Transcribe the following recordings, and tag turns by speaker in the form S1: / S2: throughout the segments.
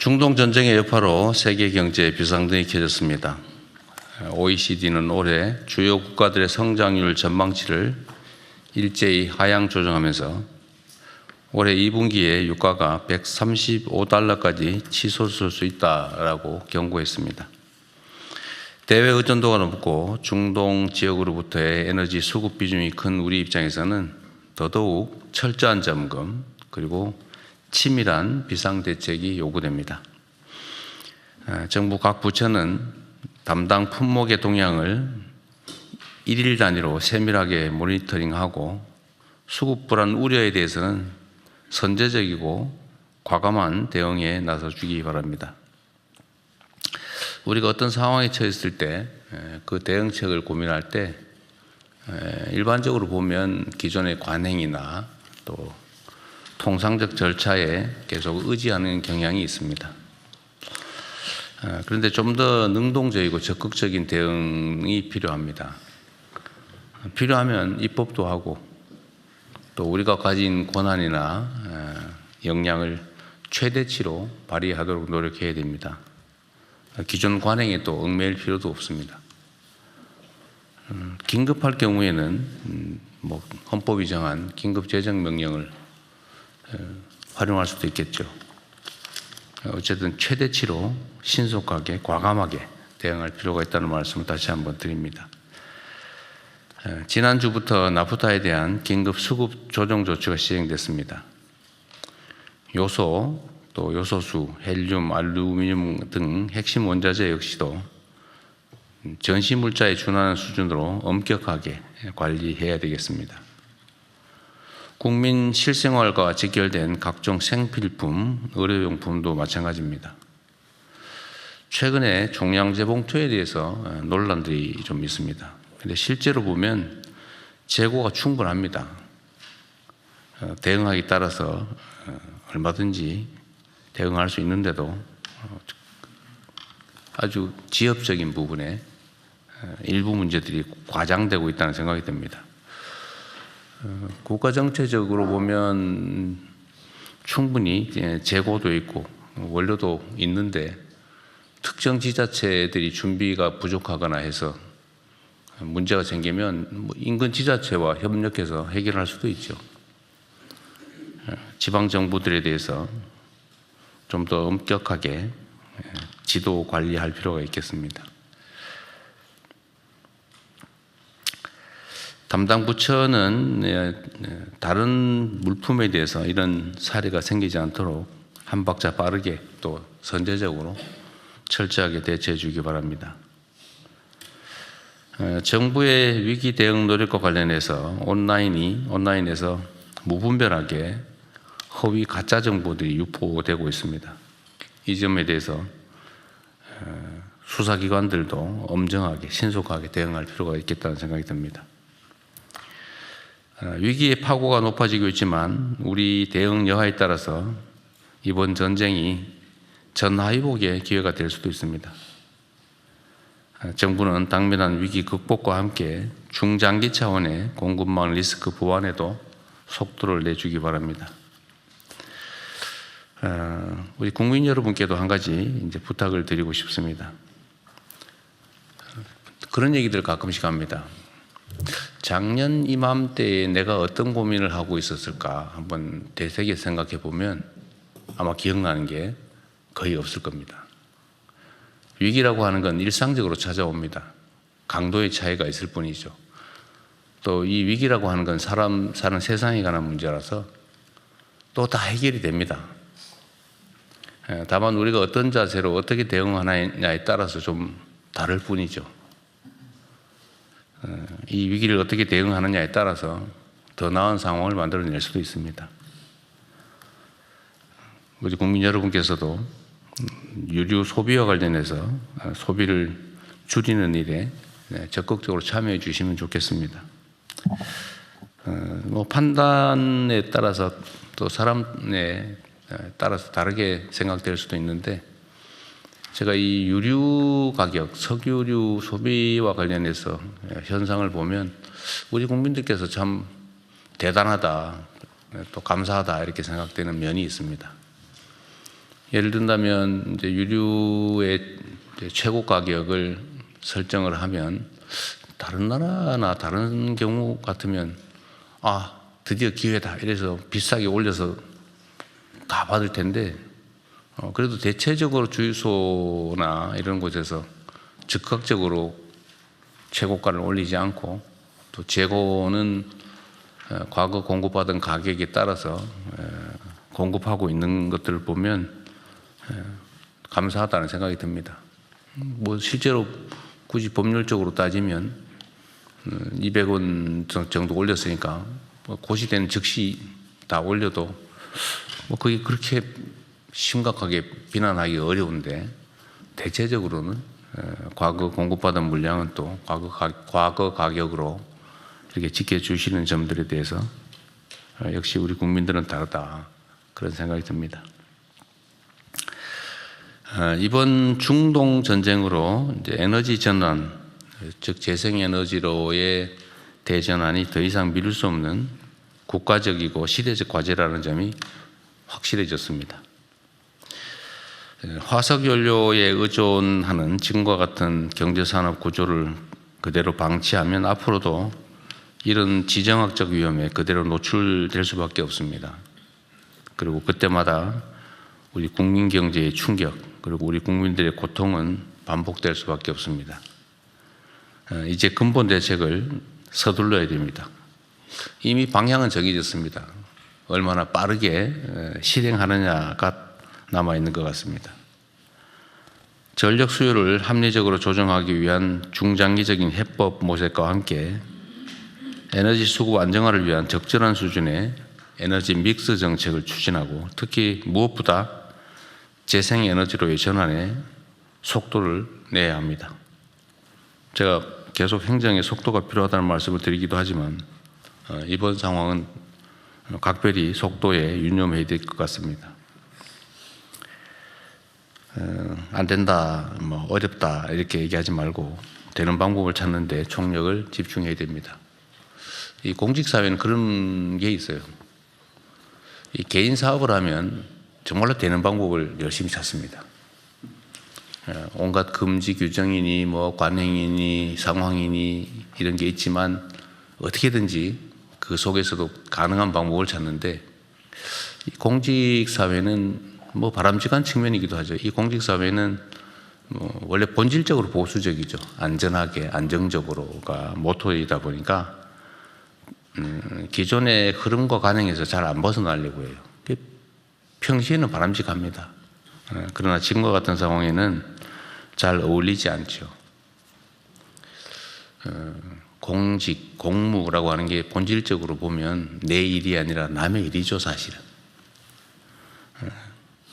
S1: 중동 전쟁의 여파로 세계 경제에 비상등이 켜졌습니다. OECD는 올해 주요 국가들의 성장률 전망치를 일제히 하향 조정하면서 올해 2분기에 유가가 135달러까지 치솟을 수 있다라고 경고했습니다. 대외 의존도가 높고 중동 지역으로부터의 에너지 수급 비중이 큰 우리 입장에서는 더더욱 철저한 점검 그리고 치밀한 비상대책이 요구됩니다. 정부 각 부처는 담당 품목의 동향을 일일 단위로 세밀하게 모니터링하고 수급 불안 우려에 대해서는 선제적이고 과감한 대응에 나서주기 바랍니다. 우리가 어떤 상황에 처했을 때 그 대응책을 고민할 때 일반적으로 보면 기존의 관행이나 또 통상적 절차에 계속 의지하는 경향이 있습니다. 그런데 좀 더 능동적이고 적극적인 대응이 필요합니다. 필요하면 입법도 하고 또 우리가 가진 권한이나 역량을 최대치로 발휘하도록 노력해야 됩니다. 기존 관행에 또 얽매일 필요도 없습니다. 긴급할 경우에는 헌법이 정한 긴급재정명령을 활용할 수도 있겠죠. 어쨌든 최대치로 신속하게 과감하게 대응할 필요가 있다는 말씀을 다시 한번 드립니다. 지난주부터 나프타에 대한 긴급 수급 조정 조치가 시행됐습니다. 요소, 또 요소수, 헬륨, 알루미늄 등 핵심 원자재 역시도 전시물자에 준하는 수준으로 엄격하게 관리해야 되겠습니다. 국민 실생활과 직결된 각종 생필품, 의료용품도 마찬가지입니다. 최근에 종량제 봉투에 대해서 논란들이 좀 있습니다. 그런데 실제로 보면 재고가 충분합니다. 대응하기 따라서 얼마든지 대응할 수 있는데도 아주 지엽적인 부분에 일부 문제들이 과장되고 있다는 생각이 듭니다. 국가 정체적으로 보면 충분히 재고도 있고 원료도 있는데 특정 지자체들이 준비가 부족하거나 해서 문제가 생기면 인근 지자체와 협력해서 해결할 수도 있죠. 지방 정부들에 대해서 좀 더 엄격하게 지도 관리할 필요가 있겠습니다. 담당 부처는 다른 물품에 대해서 이런 사례가 생기지 않도록 한 박자 빠르게 또 선제적으로 철저하게 대처해 주기 바랍니다. 정부의 위기 대응 노력과 관련해서 온라인에서 무분별하게 허위 가짜 정보들이 유포되고 있습니다. 이 점에 대해서 수사기관들도 엄정하게 신속하게 대응할 필요가 있겠다는 생각이 듭니다. 위기의 파고가 높아지고 있지만 우리 대응 여하에 따라서 이번 전쟁이 전하위복의 기회가 될 수도 있습니다. 정부는 당면한 위기 극복과 함께 중장기 차원의 공급망 리스크 보완에도 속도를 내주기 바랍니다. 우리 국민 여러분께도 한 가지 이제 부탁을 드리고 싶습니다. 그런 얘기들 가끔씩 합니다. 작년 이맘때에 내가 어떤 고민을 하고 있었을까 한번 되새겨 생각해 보면 아마 기억나는 게 거의 없을 겁니다. 위기라고 하는 건 일상적으로 찾아옵니다. 강도의 차이가 있을 뿐이죠. 또 이 위기라고 하는 건 사람 사는 세상에 관한 문제라서 또 다 해결이 됩니다. 다만 우리가 어떤 자세로 어떻게 대응하느냐에 따라서 좀 다를 뿐이죠. 이 위기를 어떻게 대응하느냐에 따라서 더 나은 상황을 만들어낼 수도 있습니다. 우리 국민 여러분께서도 유류 소비와 관련해서 소비를 줄이는 일에 적극적으로 참여해 주시면 좋겠습니다. 판단에 따라서 또 사람에 따라서 다르게 생각될 수도 있는데 제가 이 유류 가격, 석유류 소비와 관련해서 현상을 보면 우리 국민들께서 참 대단하다, 또 감사하다 이렇게 생각되는 면이 있습니다. 예를 든다면 이제 유류의 이제 최고 가격을 설정을 하면 다른 나라나 다른 경우 같으면 드디어 기회다 이래서 비싸게 올려서 다 받을 텐데 그래도 대체적으로 주유소나 이런 곳에서 즉각적으로 최고가를 올리지 않고 또 재고는 과거 공급받은 가격에 따라서 공급하고 있는 것들을 보면 감사하다는 생각이 듭니다. 뭐 실제로 굳이 법률적으로 따지면 200원 정도 올렸으니까 고시되는 즉시 다 올려도 뭐 그게 그렇게 심각하게 비난하기 어려운데 대체적으로는 과거 공급받은 물량은 또 과거 가격으로 이렇게 지켜주시는 점들에 대해서 역시 우리 국민들은 다르다 그런 생각이 듭니다. 이번 중동 전쟁으로 이제 에너지 전환, 즉 재생에너지로의 대전환이 더 이상 미룰 수 없는 국가적이고 시대적 과제라는 점이 확실해졌습니다. 화석연료에 의존하는 지금과 같은 경제산업 구조를 그대로 방치하면 앞으로도 이런 지정학적 위험에 그대로 노출될 수밖에 없습니다. 그리고 그때마다 우리 국민 경제의 충격 그리고 우리 국민들의 고통은 반복될 수밖에 없습니다. 이제 근본 대책을 서둘러야 됩니다. 이미 방향은 정해졌습니다. 얼마나 빠르게 실행하느냐가 남아있는 것 같습니다. 전력 수요를 합리적으로 조정하기 위한 중장기적인 해법 모색과 함께 에너지 수급 안정화를 위한 적절한 수준의 에너지 믹스 정책을 추진하고 특히 무엇보다 재생에너지로의 전환에 속도를 내야 합니다. 제가 계속 행정의 속도가 필요하다는 말씀을 드리기도 하지만 이번 상황은 각별히 속도에 유념해야 될 것 같습니다. 안 된다, 뭐 어렵다 이렇게 얘기하지 말고 되는 방법을 찾는 데 총력을 집중해야 됩니다. 이 공직사회는 그런 게 있어요. 이 개인 사업을 하면 정말로 되는 방법을 열심히 찾습니다. 온갖 금지 규정이니 뭐 관행이니 상황이니 이런 게 있지만 어떻게든지 그 속에서도 가능한 방법을 찾는데 이 공직사회는 뭐 바람직한 측면이기도 하죠. 이 공직사회는 원래 본질적으로 보수적이죠. 안전하게 안정적으로가 모토이다 보니까 기존의 흐름과 관행에서 잘 안 벗어나려고 해요. 평시에는 바람직합니다. 그러나 지금과 같은 상황에는 잘 어울리지 않죠. 공직, 공무라고 하는 게 본질적으로 보면 내 일이 아니라 남의 일이죠, 사실은.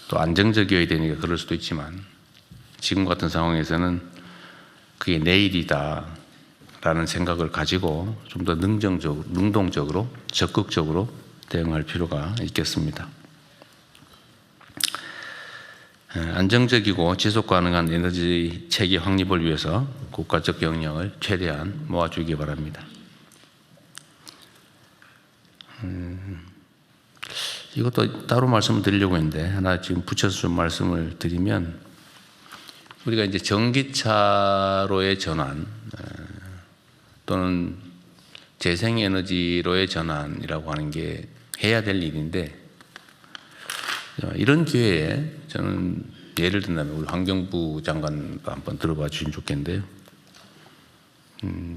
S1: 또 안정적이어야 되니까 그럴 수도 있지만 지금 같은 상황에서는 그게 내 일이다 라는 생각을 가지고 좀 더 능동적으로 적극적으로 대응할 필요가 있겠습니다. 안정적이고 지속 가능한 에너지 체계 확립을 위해서 국가적 역량을 최대한 모아주기 바랍니다. 이것도 따로 말씀을 드리려고 했는데 하나 지금 붙여서 좀 말씀을 드리면 우리가 이제 전기차로의 전환 또는 재생에너지로의 전환이라고 하는 게 해야 될 일인데 이런 기회에 저는 예를 든다면 우리 환경부 장관도 한번 들어봐 주시면 좋겠는데요.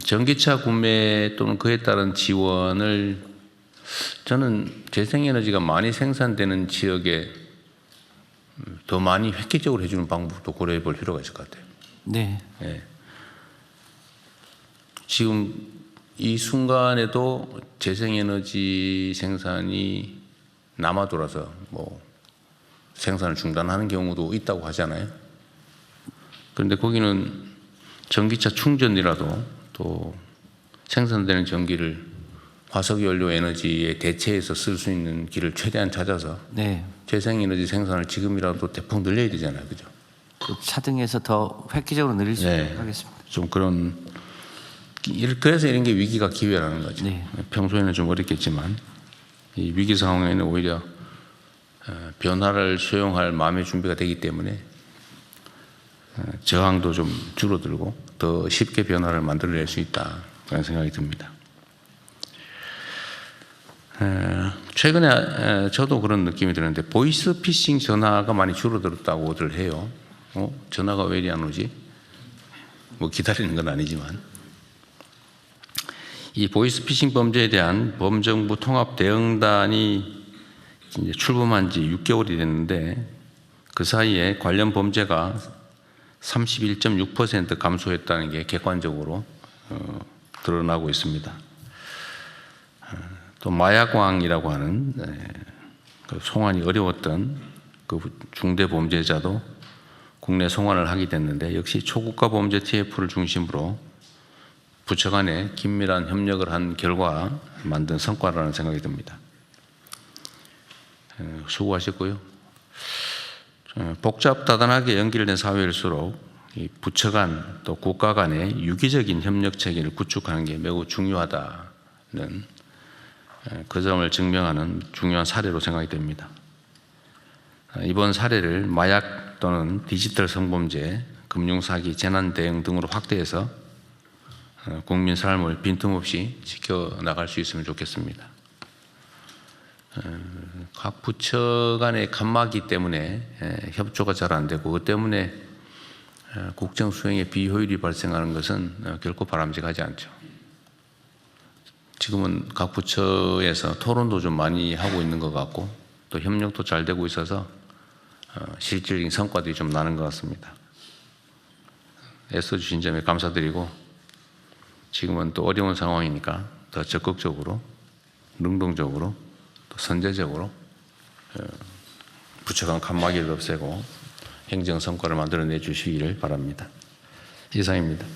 S1: 전기차 구매 또는 그에 따른 지원을 저는 재생에너지가 많이 생산되는 지역에 더 많이 획기적으로 해주는 방법도 고려해 볼 필요가 있을 것 같아요.
S2: 네.
S1: 네. 지금 이 순간에도 재생에너지 생산이 남아 돌아서 뭐 생산을 중단하는 경우도 있다고 하잖아요. 그런데 거기는 전기차 충전이라도 또 생산되는 전기를 화석연료 에너지에 대체해서 쓸 수 있는 길을 최대한 찾아서
S2: 네.
S1: 재생에너지 생산을 지금이라도 대폭 늘려야 되잖아요. 그죠?
S2: 차등해서 더 획기적으로 늘릴 수 있도록 하겠습니다.
S1: 좀 그래서 이런 게 위기가 기회라는 거죠.
S2: 네.
S1: 평소에는 좀 어렵겠지만 이 위기 상황에는 오히려 변화를 수용할 마음의 준비가 되기 때문에 저항도 좀 줄어들고 더 쉽게 변화를 만들어낼 수 있다 그런 생각이 듭니다. 최근에 저도 그런 느낌이 드는데 보이스 피싱 전화가 많이 줄어들었다고들 해요. 전화가 왜 이리 안 오지? 뭐 기다리는 건 아니지만 이 보이스 피싱 범죄에 대한 범정부 통합 대응단이 이제 출범한 지 6개월이 됐는데 그 사이에 관련 범죄가 31.6% 감소했다는 게 객관적으로 드러나고 있습니다. 또 마약왕이라고 하는 그 송환이 어려웠던 그 중대 범죄자도 국내 송환을 하게 됐는데 역시 초국가 범죄 TF를 중심으로 부처 간에 긴밀한 협력을 한 결과 만든 성과라는 생각이 듭니다. 수고하셨고요. 복잡다단하게 연결된 사회일수록 이 부처 간 또 국가 간의 유기적인 협력 체계를 구축하는 게 매우 중요하다는 그 점을 증명하는 중요한 사례로 생각이 됩니다. 이번 사례를 마약 또는 디지털 성범죄, 금융사기, 재난대응 등으로 확대해서 국민 삶을 빈틈없이 지켜나갈 수 있으면 좋겠습니다. 각 부처 간의 칸막이 때문에 협조가 잘 안 되고 그 때문에 국정 수행에 비효율이 발생하는 것은 결코 바람직하지 않죠. 지금은 각 부처에서 토론도 좀 많이 하고 있는 것 같고 또 협력도 잘 되고 있어서 실질적인 성과들이 좀 나는 것 같습니다. 애써주신 점에 감사드리고 지금은 또 어려운 상황이니까 더 적극적으로 능동적으로 또 선제적으로 부처 간 칸막이를 없애고 행정 성과를 만들어내 주시기를 바랍니다. 이상입니다.